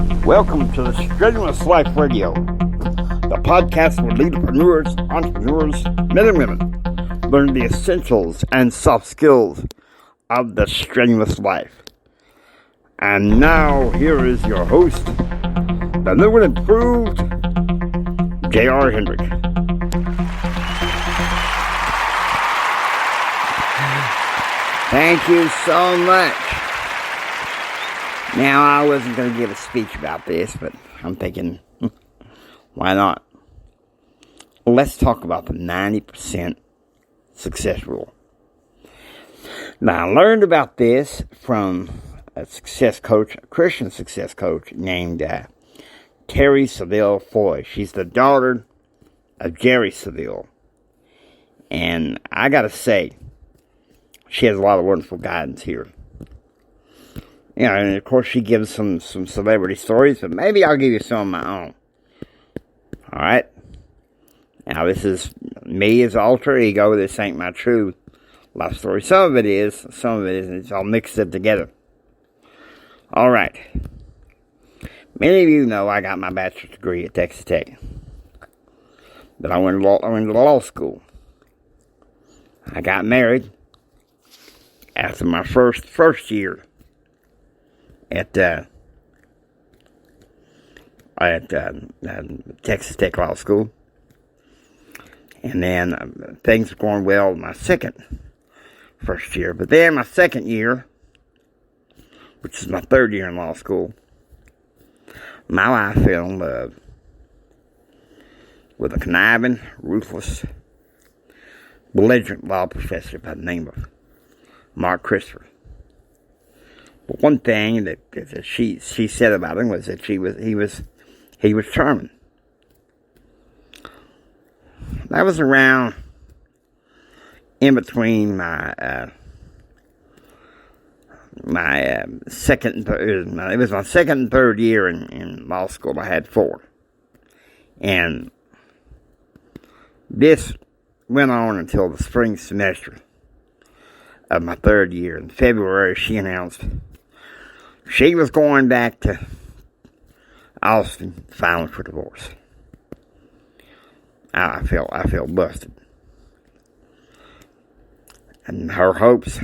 Welcome to the Strenuous Life Radio, the podcast where leaderpreneurs, entrepreneurs, men and women learn the essentials and soft skills of the strenuous life. And now, here is your host, the new and improved J.R. Hendrick. Thank you so much. Now, I wasn't going to give a speech about this, but I'm thinking, why not? Let's talk about the 90% success rule. Now, I learned about this from a success coach, a Christian success coach named Terry Savelle Foy. She's the daughter of Jerry Savelle. And I got to say, she has a lot of wonderful guidance here. Yeah, and of course she gives some celebrity stories, but maybe I'll give you some of my own. Alright? Now this is me as alter ego, this ain't my true life story. Some of it is, some of it isn't. It's all mixed up together. Alright. Many of you know I got my bachelor's degree at Texas Tech. But I went to law school. I got married after my first year at Texas Tech Law School. And then things were going well my first year. But then my second year, which is my third year in law school, my wife fell in love with a conniving, ruthless, belligerent law professor by the name of Mark Christopher. But one thing that she said about him was that he was charming. That was around in between my second and third. It was my second and third year in law school. I had 4, and this went on until the spring semester of my third year. In February, she announced she was going back to Austin, filing for divorce. I felt busted. And her hopes,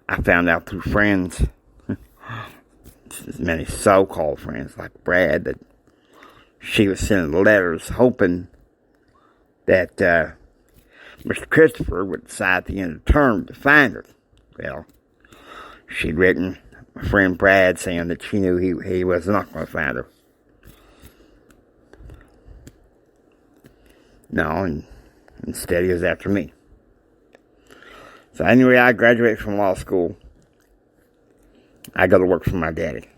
I found out through friends, many so-called friends like Brad, that she was sending letters hoping that Mr. Christopher would decide at the end of the term to find her. Well, she'd written my friend Brad saying that she knew he was not going to find her. No, and instead he was after me. So anyway, I graduated from law school. I go to work for my daddy.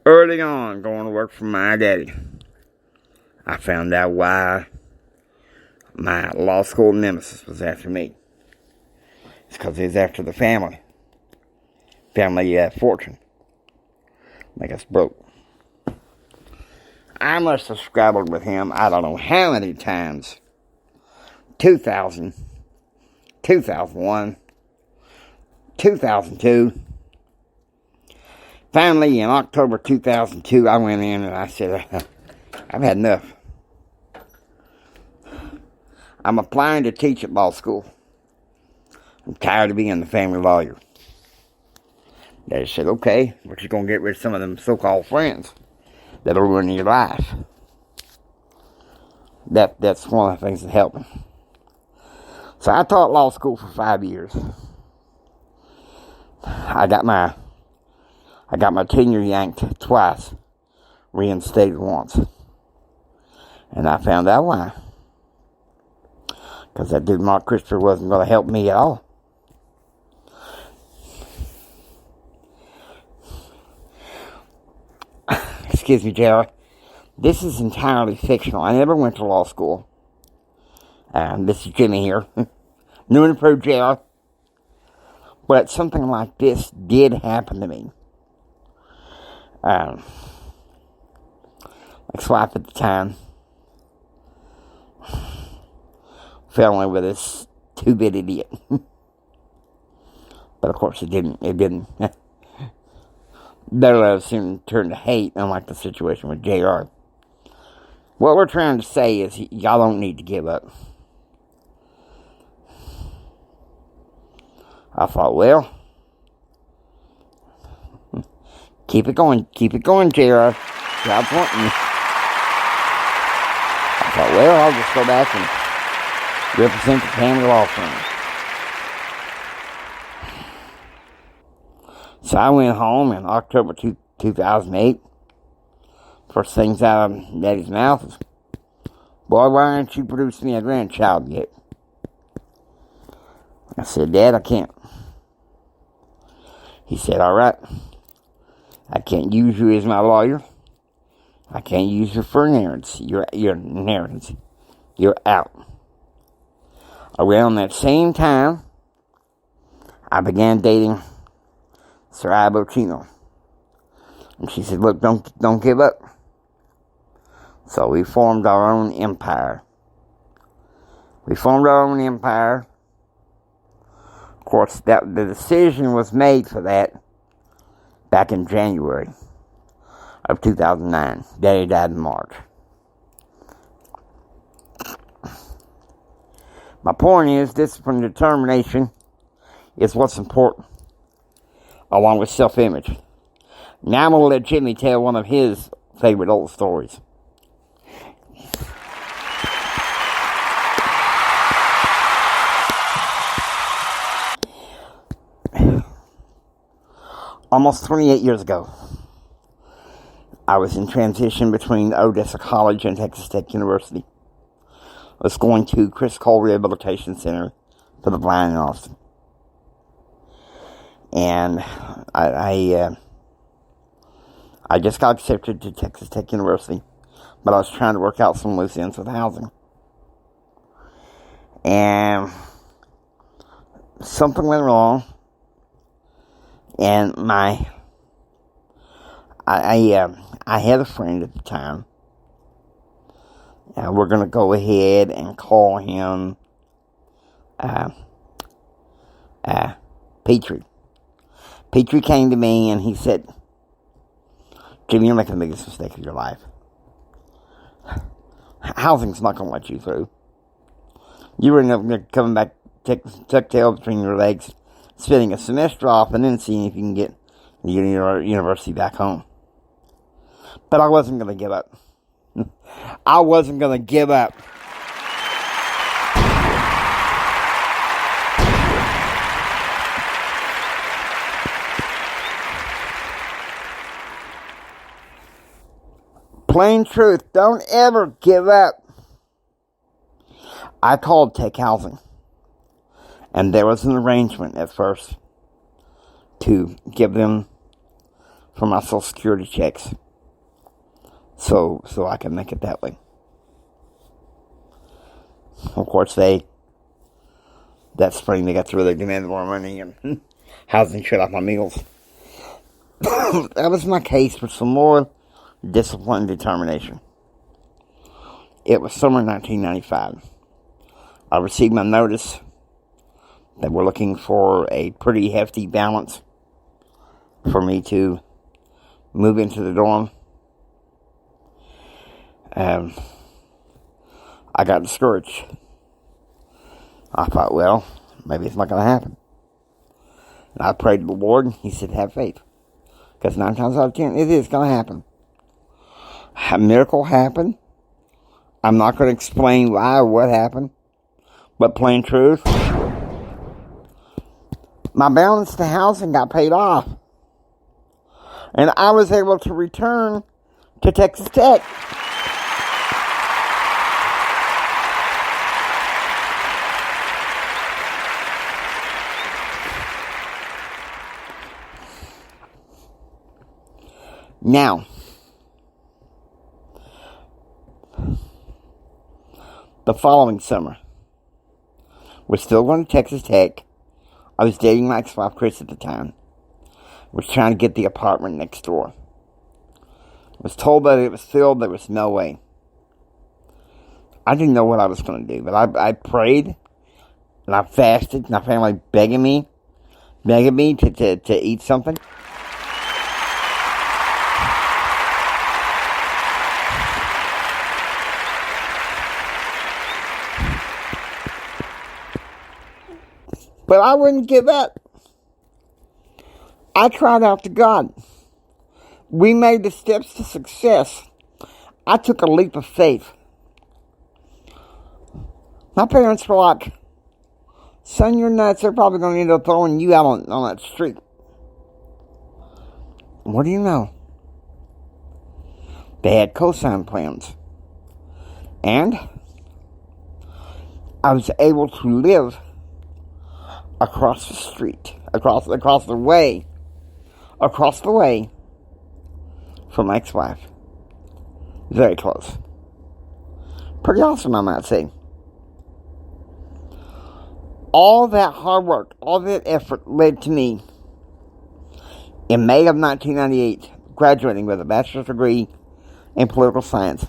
Early on, going to work for my daddy, I found out why my law school nemesis was after me. It's because he was after the family fortune. Make us broke. I must have scrabbled with him, I don't know how many times. 2000, 2001, 2002. Finally, in October 2002, I went in and I said, I've had enough. I'm applying to teach at law school. I'm tired of being the family lawyer. They said, okay, but you're going to get rid of some of them so-called friends that'll ruin your life. That's one of the things that helped me. So I taught law school for 5 years. I got my tenure yanked twice, reinstated once. And I found out why. Because that dude Mark Christopher wasn't going to help me at all. Excuse me, Jerry. This is entirely fictional. I never went to law school. This is Jimmy here. New and improved Jerry. But something like this did happen to me. My ex-wife at the time fell in with this 2-bit idiot. But of course it didn't their love soon turned to hate, unlike the situation with JR. What we're trying to say is y'all don't need to give up. I thought, well, keep it going, JR. God's wanting you. I thought, well, I'll just go back and represent the family law firm. So I went home in October 2008. First things out of Daddy's mouth was, boy, why aren't you producing me a grandchild yet? I said, Dad, I can't. He said, all right. I can't use you as my lawyer. I can't use you for inheritance. Your inheritance. You're out. Around that same time, I began dating Sarai Bocino. And she said, look, don't give up. So we formed our own empire. Of course, the decision was made for that back in January of 2009. Daddy died in March. My point is, discipline and determination is what's important, along with self-image. Now I'm going to let Jimmy tell one of his favorite old stories. Almost 28 years ago, I was in transition between Odessa College and Texas Tech University. I was going to Chris Cole Rehabilitation Center for the Blind in Austin. And I just got accepted to Texas Tech University, but I was trying to work out some loose ends with housing. And something went wrong. And I had a friend at the time. We're going to go ahead and call him Petrie. Petrie came to me and he said, Jimmy, you're making the biggest mistake of your life. Housing's not going to let you through. You're coming back, tuck tail between your legs, spending a semester off, and then seeing if you can get your university back home. But I wasn't going to give up. Plain truth, don't ever give up. I called Tech Housing. And there was an arrangement at first to give them for my Social Security checks. So I could make it that way. Of course, that spring they got to really demand more money and housing shut off my meals. That was my case for some more discipline and determination. It was summer 1995. I received my notice that we're looking for a pretty hefty balance for me to move into the dorm. I got discouraged. I thought, well, maybe it's not going to happen. And I prayed to the Lord, and He said, have faith. Because 9 times out of 10, it is going to happen. A miracle happened. I'm not going to explain why or what happened. But plain truth, my balance to housing got paid off. And I was able to return to Texas Tech. Now, the following summer, we're still going to Texas Tech. I was dating my ex-wife, Chris, at the time. Was trying to get the apartment next door. Was told that it was filled, there was no way. I didn't know what I was going to do, but I prayed, and I fasted, and my family begging me to eat something. But I wouldn't give up. I cried out to God. We made the steps to success. I took a leap of faith. My parents were like, son, you're nuts. They're probably going to end up throwing you out on that street. What do you know? They had cosign plans. And I was able to live across the street, across the way from my ex-wife. Very close. Pretty awesome, I might say. All that hard work, all that effort led to me, in May of 1998, graduating with a bachelor's degree in political science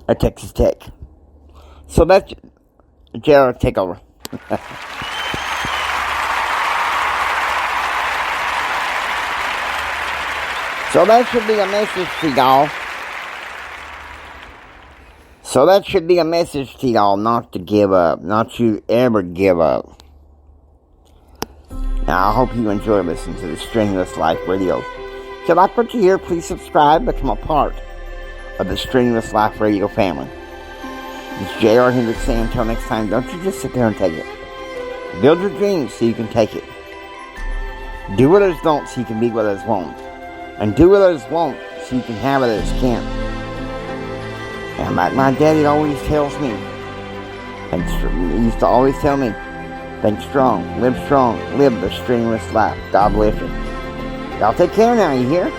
at Texas Tech. So that's Jared, take over. So that should be a message to y'all. Not to give up. Not to ever give up. Now, I hope you enjoy listening to the Strenuous Life Radio. If you like what you hear, please subscribe, become a part of the Strenuous Life Radio family. It's J.R. Hendricks saying, until next time, don't you just sit there and take it. Build your dreams so you can take it. Do what others don't so you can be what others won't. And do what others won't so you can have what others can't. And like my daddy always tells me, he used to always tell me, think strong, live the strenuous life. God bless you. Y'all take care now, you hear?